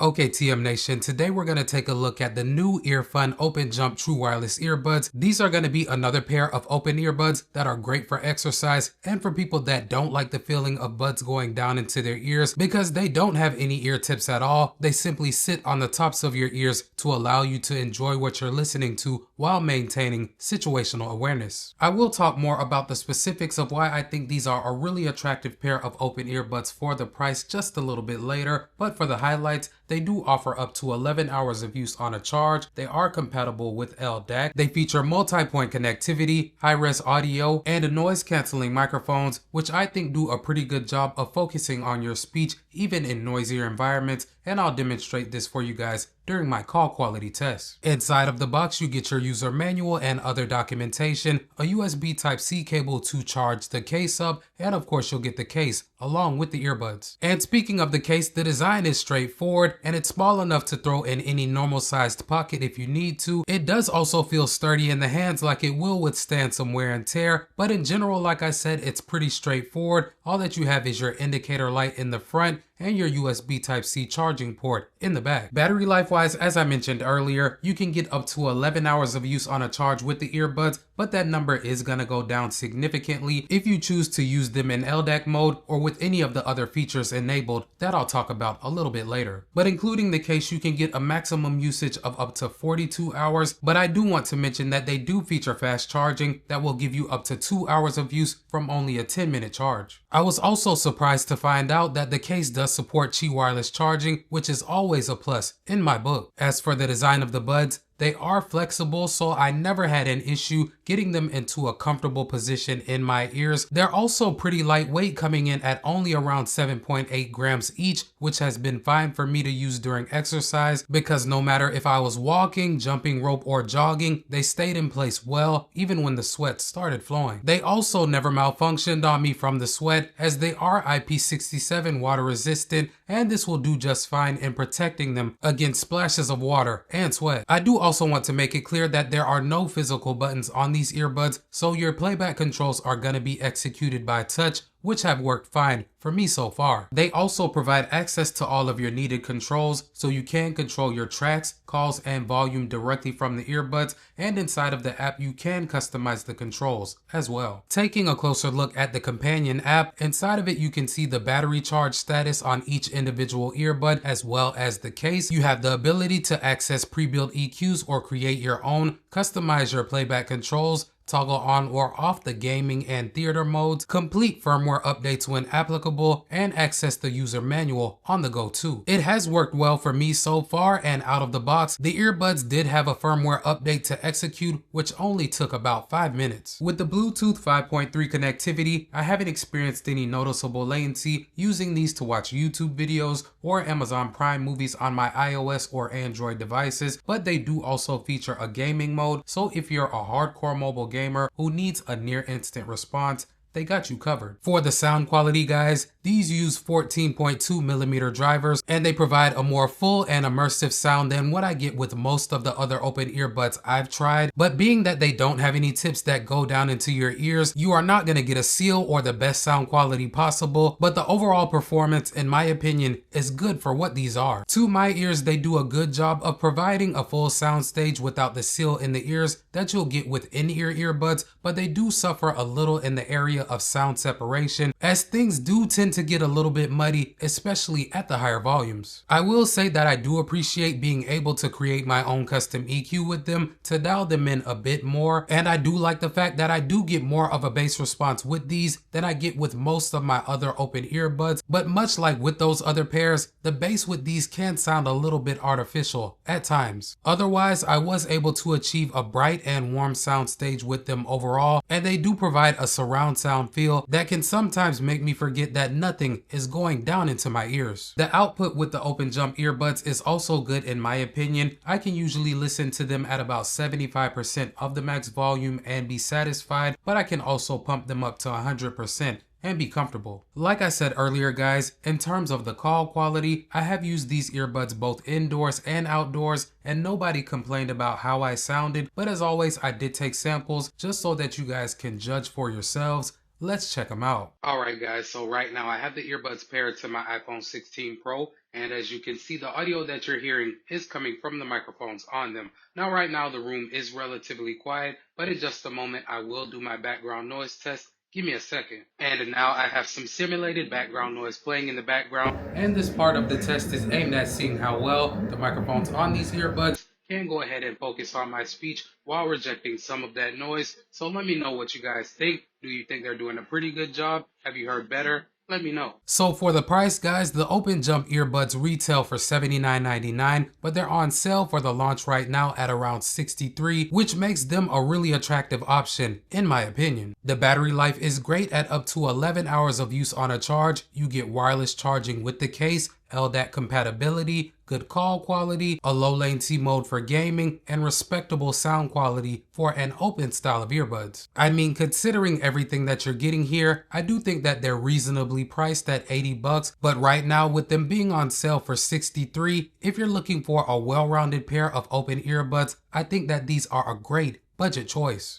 Okay, TM Nation, today we're going to take a look at the new EarFun Open Jump True Wireless Earbuds. These are going to be another pair of open earbuds that are great for exercise and for people that don't like the feeling of buds going down into their ears because they don't have any ear tips at all. They simply sit on the tops of your ears to allow you to enjoy what you're listening to while maintaining situational awareness. I will talk more about the specifics of why I think these are a really attractive pair of open earbuds for the price just a little bit later, but for the highlights, they do offer up to 11 hours of use on a charge. They are compatible with LDAC. They feature multi-point connectivity, high-res audio, and noise canceling microphones, which I think do a pretty good job of focusing on your speech even in noisier environments, and I'll demonstrate this for you guys during my call quality test. Inside of the box, you get your user manual and other documentation, a USB Type-C cable to charge the case up, and of course you'll get the case along with the earbuds. And speaking of the case, the design is straightforward and it's small enough to throw in any normal sized pocket if you need to. It does also feel sturdy in the hands, like it will withstand some wear and tear, but in general, like I said, it's pretty straightforward. All that you have is your indicator light in the front and your USB Type-C charging port in the back. Battery life wise, as I mentioned earlier, you can get up to 11 hours of use on a charge with the earbuds, but that number is gonna go down significantly if you choose to use them in LDAC mode or with any of the other features enabled that I'll talk about a little bit later. But including the case, you can get a maximum usage of up to 42 hours, but I do want to mention that they do feature fast charging that will give you up to 2 hours of use from only a 10-minute charge. I was also surprised to find out that the case does support Qi wireless charging, which is always a plus in my book. As for the design of the buds, they are flexible, so I never had an issue getting them into a comfortable position in my ears. They're also pretty lightweight, coming in at only around 7.8 grams each, which has been fine for me to use during exercise because no matter if I was walking, jumping rope, or jogging, they stayed in place well, even when the sweat started flowing. They also never malfunctioned on me from the sweat, as they are IP67 water resistant, and this will do just fine in protecting them against splashes of water and sweat. I do also want to make it clear that there are no physical buttons on these earbuds, so your playback controls are going to be executed by touch, which have worked fine for me so far. They also provide access to all of your needed controls, so you can control your tracks, calls, and volume directly from the earbuds, and inside of the app you can customize the controls as well. Taking a closer look at the companion app, inside of it you can see the battery charge status on each individual earbud as well as the case. You have the ability to access pre-built EQs or create your own, customize your playback controls, toggle on or off the gaming and theater modes, complete firmware updates when applicable, and access the user manual on the go too. It has worked well for me so far, and out of the box, the earbuds did have a firmware update to execute, which only took about 5 minutes. With the Bluetooth 5.3 connectivity, I haven't experienced any noticeable latency using these to watch YouTube videos or Amazon Prime movies on my iOS or Android devices, but they do also feature a gaming mode, so if you're a hardcore mobile gamer who needs a near instant response, they got you covered. For the sound quality, guys, these use 14.2mm drivers, and they provide a more full and immersive sound than what I get with most of the other open earbuds I've tried. But being that they don't have any tips that go down into your ears, you are not going to get a seal or the best sound quality possible, but the overall performance, in my opinion, is good for what these are. To my ears, they do a good job of providing a full sound stage without the seal in the ears that you'll get with in-ear earbuds, but they do suffer a little in the area of sound separation, as things do tend to get a little bit muddy, especially at the higher volumes. I will say that I do appreciate being able to create my own custom EQ with them to dial them in a bit more, and I do like the fact that I do get more of a bass response with these than I get with most of my other open earbuds, but much like with those other pairs, the bass with these can sound a little bit artificial at times. Otherwise, I was able to achieve a bright and warm sound stage with them overall, and they do provide a surround sound feel that can sometimes make me forget that nothing is going down into my ears. The output with the open jump earbuds is also good in my opinion. I can usually listen to them at about 75% of the max volume and be satisfied, but I can also pump them up to 100% and be comfortable. Like I said earlier, guys, in terms of the call quality, I have used these earbuds both indoors and outdoors, and nobody complained about how I sounded, but as always, I did take samples just so that you guys can judge for yourselves. Let's check them out. Alright guys, so right now I have the earbuds paired to my iPhone 16 Pro, and as you can see, the audio that you're hearing is coming from the microphones on them. Now right now the room is relatively quiet, but in just a moment I will do my background noise test. Give me a second. And now I have some simulated background noise playing in the background, and this part of the test is aimed at seeing how well the microphones on these earbuds can go ahead and focus on my speech while rejecting some of that noise. So let me know what you guys think. Do you think they're doing a pretty good job? Have you heard better? Let me know. So for the price, guys, the Open Jump earbuds retail for $79.99, but they're on sale for the launch right now at around $63, which makes them a really attractive option, in my opinion. The battery life is great at up to 11 hours of use on a charge. You get wireless charging with the case, LDAC compatibility, good call quality, a low latency mode for gaming, and respectable sound quality for an open style of earbuds. I mean, considering everything that you're getting here, I do think that they're reasonably priced at $80, but right now with them being on sale for $63, if you're looking for a well-rounded pair of open earbuds, I think that these are a great budget choice.